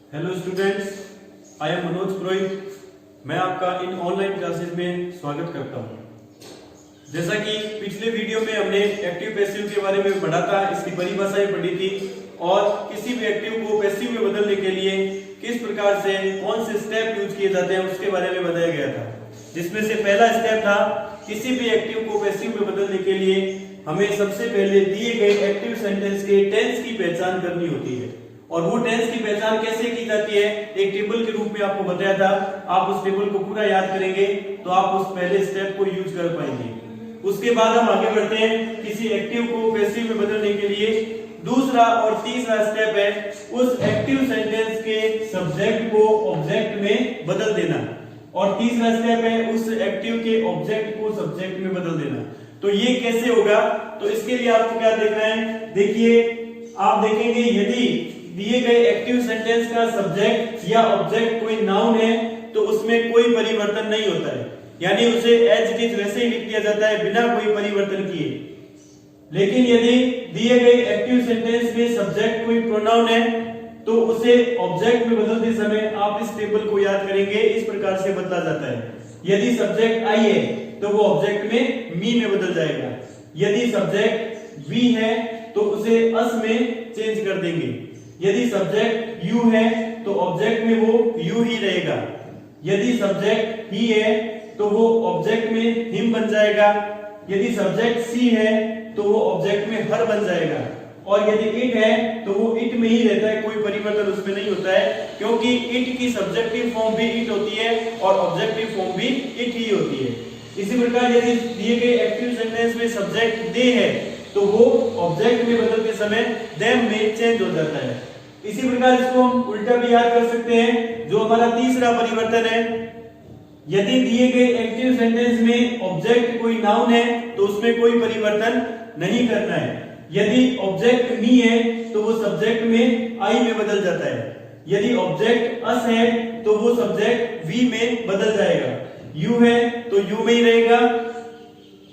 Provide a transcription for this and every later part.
Hello students, I am Manoj Purohit. मैं आपका इन online classes में स्वागत करता हूं। जैसा कि पिछले वीडियो में हमने एक्टिव पैसिव के बारे में पढ़ा था, इसकी परिभाषाएं पढ़ी थी और किसी भी एक्टिव को पैसिव में बदलने के लिए किस प्रकार से कौन से स्टेप यूज किए जाते हैं उसके बारे में बताया गया था। जिसमें से पहला स्टेप था किसी भी एक्टिव को पैसिव में बदलने के लिए हमें सबसे पहले दिए गए एक्टिव सेंटेंस के टेंस की पहचान करनी होती है। और वो टेंस की पहचान कैसे की जाती है, एक टेबल के रूप में आपको बताया था। आप उस टेबल को पूरा याद करेंगे तो आप उस पहले स्टेप को यूज कर पाएंगे। उसके बाद हम आगे बढ़ते हैं किसी एक्टिव को पैसिव में बदलने के लिए। दूसरा और तीसरा स्टेप है उस एक्टिव सेंटेंस के सब्जेक्ट को ऑब्जेक्ट में बदल देना, और तीसरा स्टेप है उस एक्टिव के ऑब्जेक्ट को सब्जेक्ट में बदल देना। तो ये कैसे होगा, तो इसके लिए आपको क्या देखना है, देखिए आप देखेंगे यदि दिए गए एक्टिव सेंटेंस का सब्जेक्ट या ऑब्जेक्ट कोई नाउन है तो उसमें कोई परिवर्तन नहीं होता है, यानी उसे एज इट इज वैसे ही लिख दिया जाता है बिना कोई परिवर्तन किए। लेकिन यदि दिए गए एक्टिव सेंटेंस में सब्जेक्ट कोई प्रोनाउन है तो उसे ऑब्जेक्ट में बदलते समय आप इस टेबल को याद करेंगे, इस प्रकार से बदला जाता है। यदि सब्जेक्ट आई है तो वो ऑब्जेक्ट में मी में बदल जाएगा। यदि सब्जेक्ट वी है तो उसे अस में चेंज कर देंगे। यदि सब्जेक्ट यू है तो ऑब्जेक्ट में वो यू ही रहेगा। यदि सब्जेक्ट ही है तो वो ऑब्जेक्ट में हिम बन जाएगा। यदि सब्जेक्ट सी है तो वो ऑब्जेक्ट में हर बन जाएगा। और यदि इट है तो वो इट में ही रहता है, कोई परिवर्तन उसमें नहीं होता है, क्योंकि इट की सब्जेक्टिव फॉर्म भी इट होती है और ऑब्जेक्टिव फॉर्म भी इट ही होती है। इसी प्रकार यदि दिए गए एक्टिव सेंटेंस में सब्जेक्ट दे है तो वो ऑब्जेक्ट में बदलते समय देम में चेंज हो जाता है। इसी प्रकार इसको हम उल्टा भी याद कर सकते हैं, जो हमारा तीसरा परिवर्तन है। यदि दिए गए एक्टिव सेंटेंस में ऑब्जेक्ट कोई नाउन है तो उसमें कोई परिवर्तन नहीं करना है। यदि ऑब्जेक्ट मी है तो वो सब्जेक्ट में आई में बदल जाता है। यदि ऑब्जेक्ट अस है तो वो सब्जेक्ट वी में बदल जाएगा। यू है तो यू में ही रहेगा,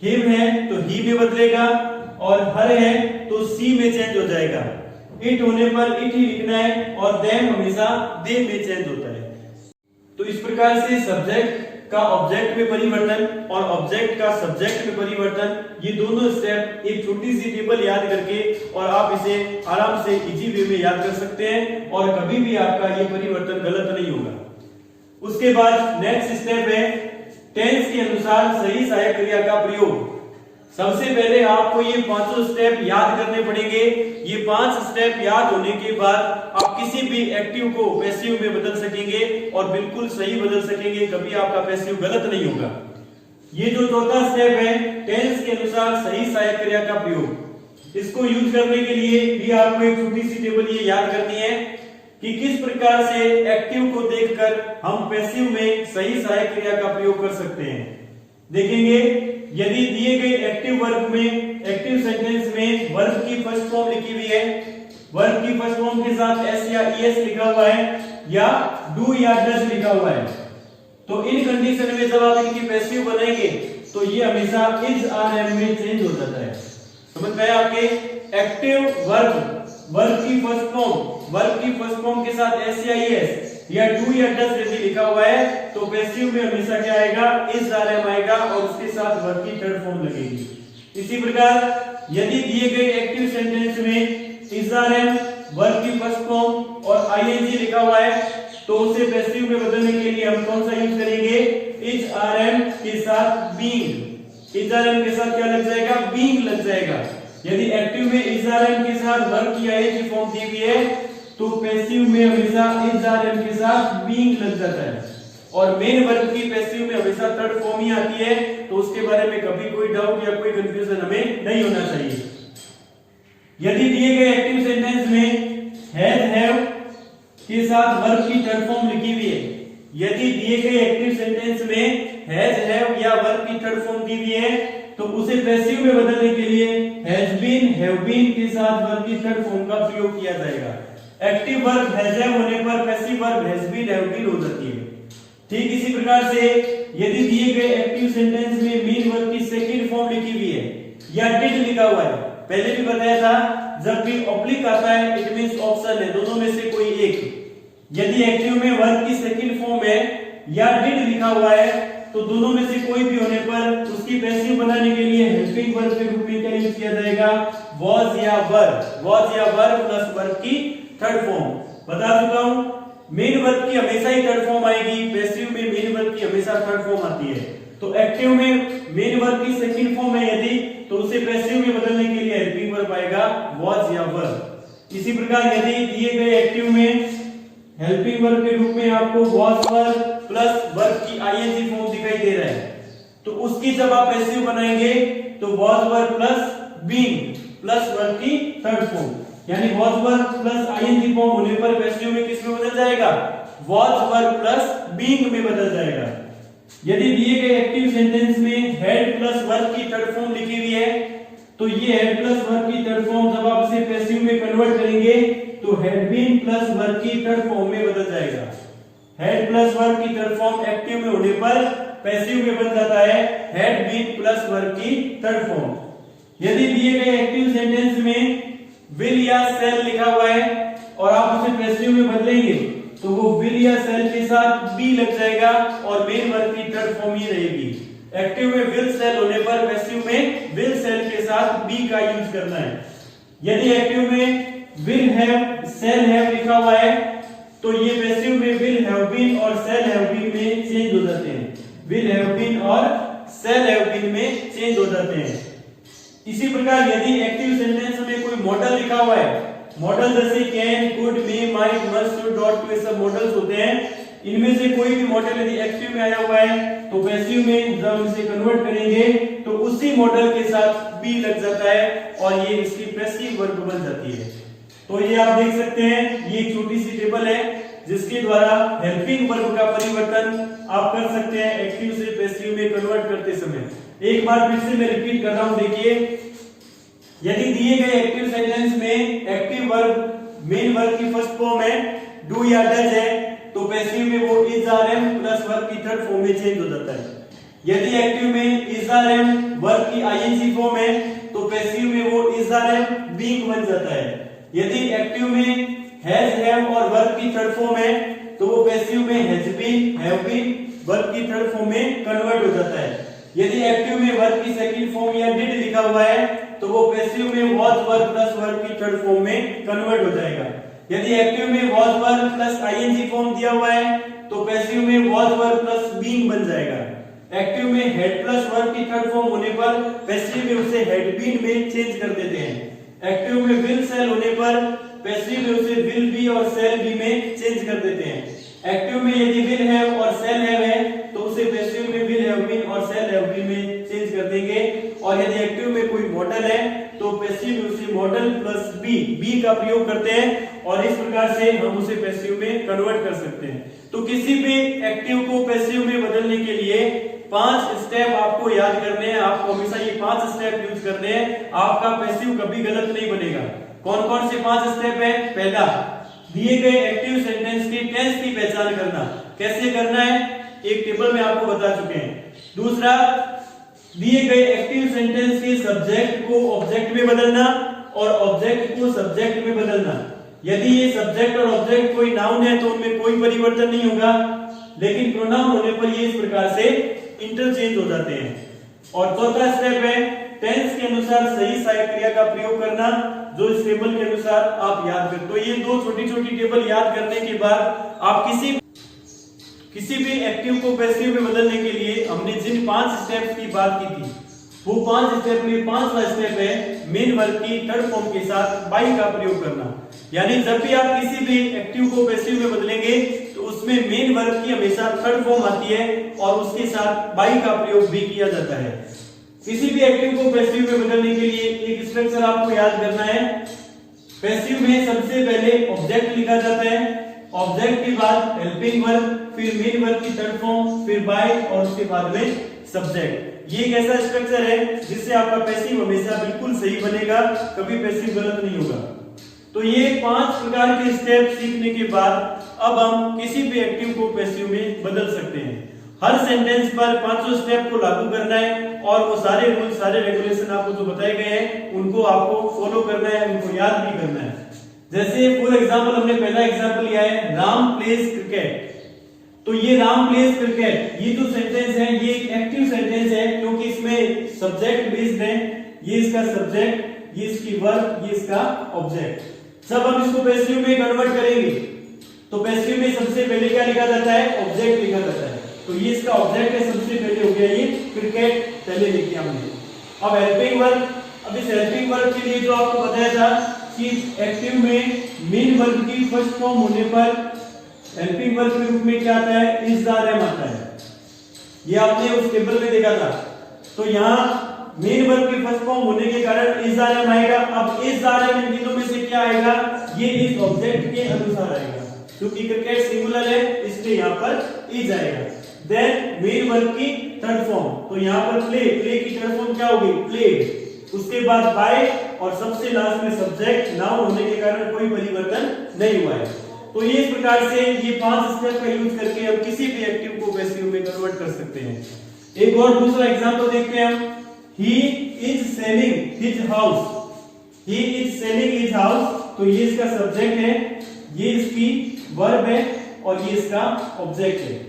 हिम है तो ही में बदलेगा, और हर है तो सी में चेंज हो जाएगा। इट होने पर इट ही लिखना है और देम हमेशा दे में चेंज होता है। तो इस प्रकार से सब्जेक्ट का ऑब्जेक्ट में परिवर्तन और ऑब्जेक्ट का सब्जेक्ट में परिवर्तन, ये दोनों स्टेप एक छोटी सी टेबल याद करके और आप इसे आराम से इजी वे में याद कर सकते हैं और कभी भी आपका ये परिवर्तन गलत नहीं होगा। उसके बाद नेक्स्ट स्टेप है टेंस के अनुसार सही सहायक क्रिया का प्रयोग। सबसे पहले आपको ये पांचों स्टेप याद करने पड़ेंगे। ये 5 स्टेप याद होने के बाद आप किसी भी एक्टिव को पैसिव में बदल सकेंगे और बिल्कुल सही बदल सकेंगे, कभी आपका पैसिव गलत नहीं होगा। ये जो चौथा स्टेप है टेंस के अनुसार सही सहायक क्रिया का प्रयोग, इसको यूज करने के लिए भी आपको एक छोटी सी टेबल ये याद करनी है कि किस प्रकार से एक्टिव को देखकर हम पैसिव में सही सहायक क्रिया का प्रयोग कर सकते हैं। देखेंगे यदि दिए गए एक्टिव वर्ब में एक्टिव सेंटेंस में वर्ब की फर्स्ट फॉर्म लिखी हुई है, वर्ब की फर्स्ट फॉर्म के साथ एस या ईएस लिखा हुआ है या डू या डज लिखा हुआ है, तो इन कंडीशन में जब आप इनकी पैसिव बनाएंगे तो ये हमेशा इज आर एम में चेंज हो जाता है। समझ में आया आपके? एक्टिव वर्ब, वर्ब की फर्स्ट फॉर्म के साथ एस या ईएस या डू या डज यदि लिखा हुआ है तो पैसिव में हमेशा क्या आएगा, इज आर एम आएगा और उसके साथ वर्ब की थर्ड फॉर्म लगेगी। इसी प्रकार यदि दिए गए एक्टिव सेंटेंस में इज आर एम, वर्ब की फर्स्ट फॉर्म और आईएनजी लिखा हुआ है तो उसे पैसिव में बदलने के लिए हम कौन सा यूज करेंगे, इज आर एम के साथ बीइंग। इज आर एम के साथ क्या लग जाएगा, बीइंग लग जाएगा। यदि एक्टिव में इज आर एम के साथ वर्ब की आईएनजी फॉर्म दी हुई है तो पैसिव में हमेशा इज आर एम के साथ बीइंग लग जाता है। और मेन वर्ब की पैसिव में हमेशा थर्ड फॉर्म ही आती है, तो उसके बारे में कभी कोई डाउट या कोई कंफ्यूजन हमें नहीं होना चाहिए। यदि दिए गए एक्टिव सेंटेंस में हैज हैव के साथ वर्ब की थर्ड फॉर्म लिखी हुई है, यदि दिए गए एक्टिव सेंटेंस में हैज हैव या वर्ब की थर्ड फॉर्म दी हुई है तो उसे पैसिव में बदलने के लिए हैज बीन, हैव बीन के साथ वर्ब की थर्ड फॉर्म का प्रयोग किया जाएगा। एक्टिव वर्ब हैज हैव होने पर passive verb has been, have been हो जाती है। ठीक इसी प्रकार से यदि दिए गए एक्टिव सेंटेंस में मेन वर्ब की सेकंड फॉर्म लिखी हुई है या डिड लिखा हुआ है, पहले भी बताया था जब भी ऑब्लिक आता है इट मींस ऑप्शन है, दोनों में से कोई एक। यदि एक्टिव में वर्ब की सेकंड फॉर्म है या डिड लिखा हुआ है तो दोनों में से कोई भी होने पर उसकी पैसिव बनाने के लिए हेल्पिंग वर्ब के रूप में क्या यूज किया जाएगा, was या were प्लस वर्ब की थर्ड फॉर्म। बता चुका हूं, मेन वर्ब की हमेशा ही थर्ड फॉर्म आएगी, पैसिव में मेन वर्ब की हमेशा थर्ड फॉर्म आती है। तो एक्टिव में मेन वर्ब की सेकंड फॉर्म है यदि, तो उसे पैसिव में बदलने के लिए हेल्पिंग वर्ब आएगा was या were। इसी प्रकार यदि दिए गए एक्टिव में हेल्पिंग वर्ब के रूप में आपको was were प्लस वर्ब की ing फॉर्म दिखाई दे रहा है, तो उसकी जब आप पैसिव बनाएंगे तो was were plus being plus verb की थर्ड फॉर्म, यानी was were plus ing form होने पर पैसिव में किस में बदल जाएगा, was were प्लस being में बदल जाएगा। यदि दिए गए एक्टिव सेंटेंस में हेड प्लस वर्ब की थर्ड फॉर्म लिखी हुई है तो ये हेड प्लस वर्ब की थर्ड फॉर्म जब आप इसे पैसिव में कन्वर्ट करेंगे तो हैड बीन प्लस वर्ब की थर्ड फॉर्म में बदल जाएगा। हैड प्लस वर्ब की थर्ड फॉर्म एक्टिव में होने पर पैसिव में बन जाता है हैड बीन प्लस वर्ब की थर्ड फॉर्म। यदि दिए गए एक्टिव सेंटेंस में विल या शैल लिखा हुआ है और आप उसे पैसिव में बदलेंगे तो वो विल या शैल के साथ बी लग जाएगा और मेन वर्ब की थर्ड फॉर्म ही रहेगी। एक्टिव में विल शैल होने पर पैसिव में विल शैल के साथ बी का यूज करना है। यदि एक्टिव में विल हैव शैल हैव लिखा हुआ है तो ये पैसिव में विल हैव बीन और शैल हैव बीन में चेंज हो जाते हैं, विल हैव बीन और शैल हैव बीन में चेंज हो जाते हैं। इसी प्रकार यदि एक्टिव सेंटेंस में कोई मॉडल लिखा हुआ है, मॉडल जैसे can, could, may, might, must, should, dot, तो ये सब मॉडल्स होते हैं, इनमें से कोई भी मॉडल यदि एक्टिव में आया हुआ है तो पैसिव में जब हम इसे कन्वर्ट करेंगे तो उसी मॉडल के साथ बी लग जाता है और ये इसकी पैसिव वर्ब बन जाती है। तो ये आप देख सकते हैं, ये एक छोटी सी टेबल है जिसके द्वारा हेल्पिंग वर्ब का परिवर्तन आप कर सकते हैं एक्टिव से पैसिव में कन्वर्ट करते समय। एक बार फिर से मैं रिपीट कर रहा हूं, देखिए यदि दिए गए एक्टिव सेंटेंस में एक्टिव वर्ब मेन वर्ब की फर्स्ट फॉर्म है डू या डज है तो पैसिव में वो is are am plus verb की थर्ड फॉर्म में चेंज हो जाता है। यदि एक्टिव में इज आर एम वर्ब की आईएनजी फॉर्म है तो पैसिव में वो इज आर एम बीइंग बन जाता है। यदि एक्टिव में हैज हैव और वर्ब की थर्ड फॉर्म है तो वो पैसिव में has been have been verb की थर्ड फॉर्म में कन्वर्ट हो जाता है। यदि एक्टिव में वर्ब की सेकंड फॉर्म या डिड लिखा हुआ है तो वो पैसिव में was were प्लस वर्ब की थर्ड फॉर्म में कन्वर्ट हो जाएगा। यदि एक्टिव में was were plus ing form दिया हुआ है तो पैसिव में was were प्लस being बन जाएगा। एक्टिव में हेड प्लस वर्ब की थर्ड फॉर्म होने पर पैसिव में उसे हैड बीन में चेंज कर देते हैं। एक्टिव में विल शैल होने पर पैसिव में उसे विल बी और शैल बी में चेंज कर देते हैं। एक्टिव में यदि विल हैव और शैल हैव है तो उसे पैसिव में विल हैव बीन और शैल हैव बीन में चेंज कर देंगे। और यदि एक्टिव में कोई मॉडल है तो पैसिव में उसे मॉडल प्लस बी का प्रयोग करते हैं और इस प्रकार से हम उसे पैसिव में कन्वर्ट कर सकते हैं। तो किसी भी एक्टिव को पैसिव में बदलने के लिए 5 स्टेप आपको याद करने हैं, आपको हमेशा ये 5 स्टेप यूज करने हैं, आपका पैसिव कभी गलत नहीं बनेगा। कौन कौन से 5 स्टेप है? पहला, दिए गए एक्टिव सेंटेंस के टेंस की पहचान करना। कैसे करना है एक टेबल में आपको बता चुके हैं। दूसरा, दिए गए एक्टिव सेंटेंस के सब्जेक्ट को ऑब्जेक्ट में बदलना और ऑब्जेक्ट को सब्जेक्ट में बदलना। यदि ये सब्जेक्ट और ऑब्जेक्ट कोई नाउन है तो उनमें कोई परिवर्तन नहीं होगा, लेकिन प्रोनाउन होने पर ये इस प्रकार से इंटरचेंज हो जाते हैं। और चौथा स्टेप है टेंस के अनुसार सही सहायक क्रिया का प्रयोग करना, जो इस टेबल के अनुसार आप याद करें। तो ये 2 छोटी छोटी टेबल याद करने के बाद आप किसी भी एक्टिव को पैसिव में बदलने के लिए हमने जिन 5 स्टेप्स की बात की थी वो 5 स्टेप में 5वां स्टेप है मेन वर्ब की थर्ड फॉर्म के साथ बाई का प्रयोग करना। यानी जब भी आप किसी भी एक्टिव को पैसिव में बदलेंगे तो उसमें मेन वर्ब की हमेशा थर्ड फॉर्म आती है और उसके साथ बाई का प्रयोग भी किया जाता है। किसी भी एक्टिव को पैसिव में बदलने के लिए एक स्ट्रक्चर आपको याद करना है। पैसिव में सबसे पहले ऑब्जेक्ट लिखा जाता है, ऑब्जेक्ट के बाद हेल्पिंग वर्ब, फिर मेन वर्ब की थर्ड फॉर्म, फिर बाय और उसके बाद में सब्जेक्ट। ये एक ऐसा स्ट्रक्चर है जिससे आपका पैसिव हमेशा बिल्कुल सही बनेगा, कभी पैसिव गलत नहीं होगा। तो ये 5 प्रकार के स्टेप सीखने के बाद अब हम किसी भी एक्टिव को पैसिव में बदल सकते हैं। हर सेंटेंस पर 5 स्टेप को लागू करना है और वो सारे रूल सारे रेगुलेशन आपको जो बताए गए हैं उनको आपको फॉलो करना है, उनको याद भी करना है। जैसे फॉर एग्जांपल हमने पहला एग्जांपल लिया है राम प्लेज क्रिकेट। तो ये राम प्लेज क्रिकेट, ये जो सेंटेंस है ये एक एक्टिव सेंटेंस है क्योंकि इसमें सब्जेक्ट बेस्ड है। ये इसका सब्जेक्ट, ये इसकी वर्ब, ये इसका ऑब्जेक्ट। जब हम इसको पैसिव में कन्वर्ट करेंगे तो पैसिव में सबसे पहले क्या लिखा जाता है? ऑब्जेक्ट लिखा जाता है। तो ये इसका ऑब्जेक्ट है, सबसे पहले हो गया ये क्रिकेट, पहले लिखा हमने। अब हेल्पिंग वर्ब, अब इस हेल्पिंग वर्ब के लिए जो आपको बताया था कि एक्टिव में मेन वर्ब की फर्स्ट फॉर्म होने पर हेल्पिंग वर्ब के रूप में क्या आता है? इज द एम आता है। ये आपने उस टेबल में देखा था। तो यहाँ मेन वर्ब की फर्स्ट फॉर्म होने के कारण इज द एम आएगा। अब इज द एम इन तीनों में से क्या आएगा? ये इस ऑब्जेक्ट के अनुसार आएगा। क्योंकि क्रिकेट सिंगुलर है इसलिए यहाँ पर इज आएगा। देन मेन वर्ब की थर्ड फॉर्म, तो यहाँ पर प्ले, प्ले की थर्ड फॉर्म क्या होगी? प्लेड। उसके बाद बाय और सबसे लास्ट में सब्जेक्ट नाउन होने के कारण कोई परिवर्तन नहीं हुआ है। तो ये इस प्रकार से ये 5 स्टेप का यूज करके हम किसी भी एक्टिव को पैसिव में कन्वर्ट कर सकते हैं। एक और दूसरा एग्जांपल देखते हैं हम। He is selling his house. He is selling his house, तो ये इसका सब्जेक्ट है, ये इसकी वर्ब है और ये इसका ऑब्जेक्ट है।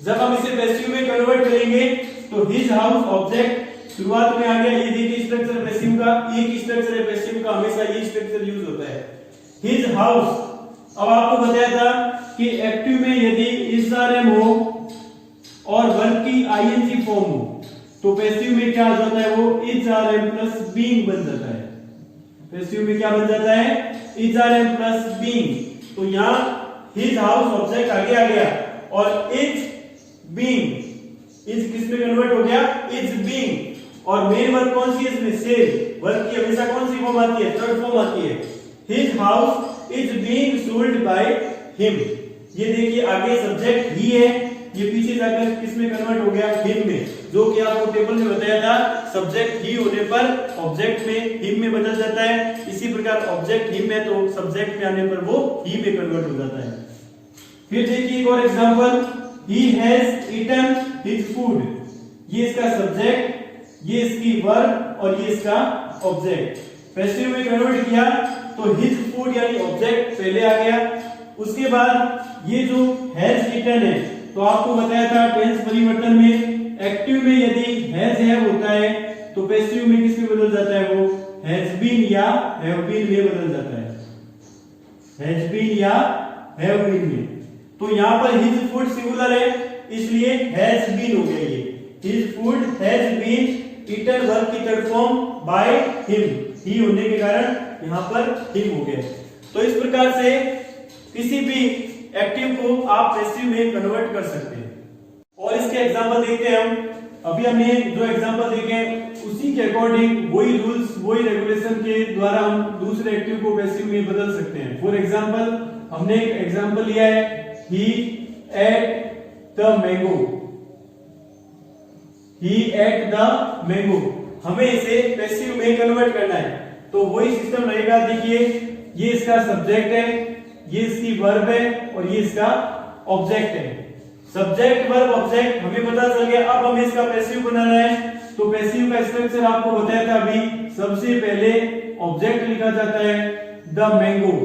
जब हम इसे पैसिव में कन्वर्ट करेंगे तो हिज हाउस ऑब्जेक्ट शुरुआत में आ गया। ये देखिए स्ट्रक्चर पैसिव का, एक स्ट्रक्चर है पैसिव का, हमेशा ये स्ट्रक्चर यूज होता है, हिज हाउस। अब आपको बताया था कि एक्टिव में यदि इज आर एम हो और वर्ब की आईएनजी फॉर्म हो तो पैसिव में क्या आ जाता है? वो is are am plus being बन जाता है। पैसिव में क्या बन जाता है? Is are am plus being. तो यहाँ हिज हाउस ऑब्जेक्ट आगे आ गया और इज बीइंग, इज किस में कन्वर्ट हो गया? Is being. और मेन वर्ब कौन सी है इसमें? सेल। वर्ब की हमेशा कौन सी फॉर्म आती है? थर्ड फॉर्म आती है। His house is being sold by him. ये देखिए आगे सब्जेक्ट ही है, ये पीछे जाकर किसमें कन्वर्ट हो गया? हिम में, जो कि आपको टेबल में बताया था सब्जेक्ट ही होने पर ऑब्जेक्ट में हिम में बदल जाता है। इसी प्रकार ऑब्जेक्ट हिम है तो सब्जेक्ट में आने पर वो ही में कन्वर्ट हो जाता है। फिर देखिए एक और example, he has eaten his food। ये इसका सब्जेक्ट, ये इसकी वर्ब और ये इसका ऑब्जेक्ट। पैसिव में कन्वर्ट किया तो his food यानी ऑब्जेक्ट पहले आ गया। उसके बाद ये जो has eaten है तो आपको बताया था टेंस परिवर्तन में एक्टिव में यदि has have होता है तो पैसिव में किस में बदल जाता है? वो has been या have been में बदल जाता है, has been या have been में। तो यहाँ पर his food सिंगुलर है इसलिए has been हो गया। ये his food has been eaten verb की थर्ड फॉर्म by him, ही होने के कारण यहाँ पर him हो गया। तो इस प्रकार से किसी भी एक्टिव को आप पैसिव में कन्वर्ट कर सकते हैं। और इसके एग्जांपल देखते हैं हम। अभी हमने जो एग्जांपल देखे उसी के अकॉर्डिंग वही रूल्स वही रेगुलेशन के द्वारा हम दूसरे एक्टिव को पैसिव में बदल सकते हैं। फॉर एग्जांपल हमने एक एग्जांपल लिया है, he ate the mango। he ate the mango, हमें इसे पैसिव में कन्वर्ट करना है तो वही सिस्टम रहेगा। देखिए ये इसका सब्जेक्ट है, ये इसकी वर्ब है और ये इसका ऑब्जेक्ट है। सब्जेक्ट वर्ब ऑब्जेक्ट हमें पता चल गया। अब हमें इसका पैसिव बनाना है तो पैसिव का स्ट्रक्चर आपको बताया था अभी। सबसे पहले ऑब्जेक्ट लिखा जाता है द मैंगो,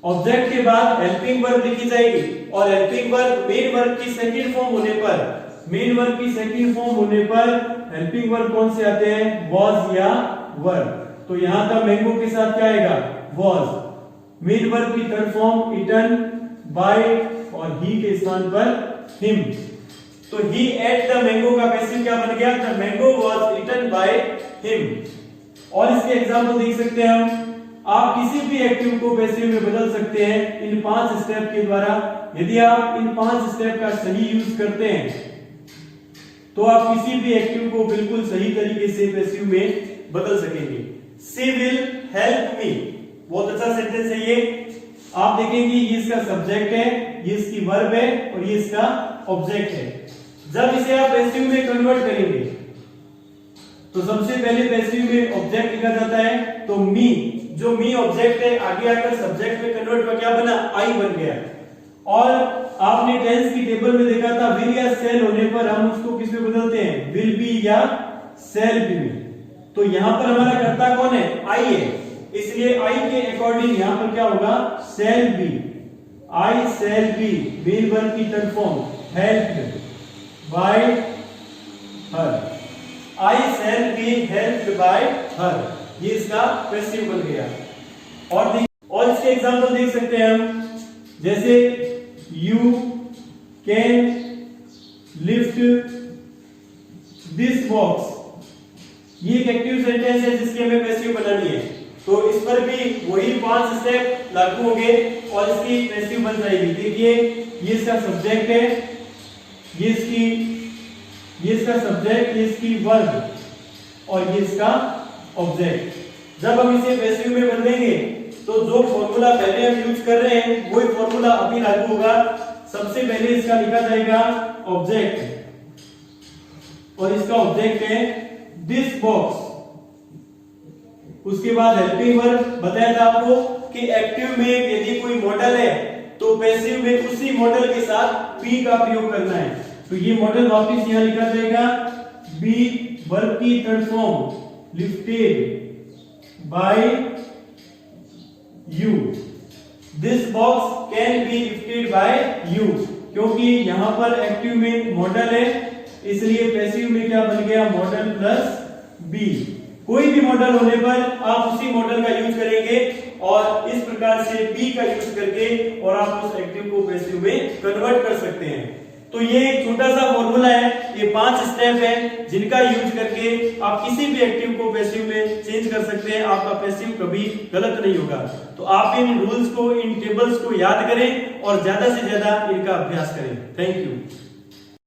ऑब्जेक्ट के बाद हेल्पिंग वर्ब लिखी जाएगी और हेल्पिंग वर्ब मेन वर्ब की सेकंड फॉर्म होने पर, मेन वर्ब की सेकंड फॉर्म होने पर हेल्पिंग वर्ब कौन से आते हैं? was या were। तो यहां द मैंगो के साथ क्या आएगा? was। मेन वर्ब की थर्ड फॉर्म eaten by और he के स्थान पर him। तो he ate the mango का पैसिव क्या बन गया? the mango was eaten by him। और इसके एग्जांपल देख सकते हैं हम। आप किसी भी एक्टिव को पैसिव में बदल सकते हैं इन 5 स्टेप के द्वारा। यदि आप इन 5 स्टेप का सही यूज करते हैं तो आप किसी भी एक्टिव को बिल्कुल सही तरीके से पैसिव में बदल सकेंगे। She will help me, बहुत अच्छा सेंटेंस है ये। आप देखेंगे ये इसका सब्जेक्ट है, ये इसकी वर्ब है और ये इसका ऑब्जेक्ट है। जब इसे आप पैसिव में कन्वर्ट करेंगे तो सबसे पहले पैसिव में ऑब्जेक्ट लिखा जाता है तो मी, जो मी ऑब्जेक्ट है आगे आकर सब्जेक्ट में कन्वर्ट हुआ, क्या बना? आई बन गया। और आपने टेंस की टेबल में देखा था विल या सेल होने पर हम उसको किस में बदलते हैं? विल बी या सेल बी में। तो यहां पर हमारा कर्ता कौन है? आई है। इसलिए आई के अकॉर्डिंग यहां पर क्या होगा, shall be, I shall be main verb की third form helped by her, I shall be helped by her, ये इसका पैसिव बन गया। और इसके एग्जांपल देख सकते हैं हम, जैसे you can lift this box, ये एक एक्टिव सेंटेंस है जिसकी हमें पैसिव बनानी है, तो इस पर भी वही 5 स्टेप लागू होंगे और इसकी पैसिव बन जाएगी। देखिए ये इसका सब्जेक्ट है, ये इसका सब्जेक्ट, ये इसकी वर्ब और ये इसका ऑब्जेक्ट। जब हम इसे पैसिव में बदलेंगे तो जो फॉर्मूला पहले हम यूज कर रहे हैं वही फॉर्मूला अभी लागू होगा। सबसे पहले इसका लिखा जाएगा ऑब्जेक्ट, और इसका ऑब्जेक्ट है दिस बॉक्स। उसके बाद हेल्पिंग वर्ब बताया था आपको कि एक्टिव में यदि कोई मॉडल है तो पैसिव में उसी मॉडल के साथ बी का प्रयोग करना है। तो ये मॉडल वापस यहां लिखा जाएगा, बी वर्ब की third form lifted bye you, this box can be lifted bye you, क्योंकि यहां पर एक्टिव में मॉडल है इसलिए पैसिव में क्या बन गया, मॉडल प्लस बी। कोई भी मॉडल होने पर आप उसी मॉडल का यूज करेंगे और इस प्रकार से बी का यूज करके और आप उस एक्टिव को पैसिव में कन्वर्ट कर सकते हैं। तो ये एक छोटा सा फॉर्मूला है, ये 5 स्टेप है जिनका यूज करके आप किसी भी एक्टिव को पैसिव में चेंज कर सकते हैं, आपका पैसिव कभी गलत नहीं होगा। तो आप इन रूल्स को, इन टेबल्स को याद करें और ज्यादा से ज्यादा इनका अभ्यास करें। Thank you.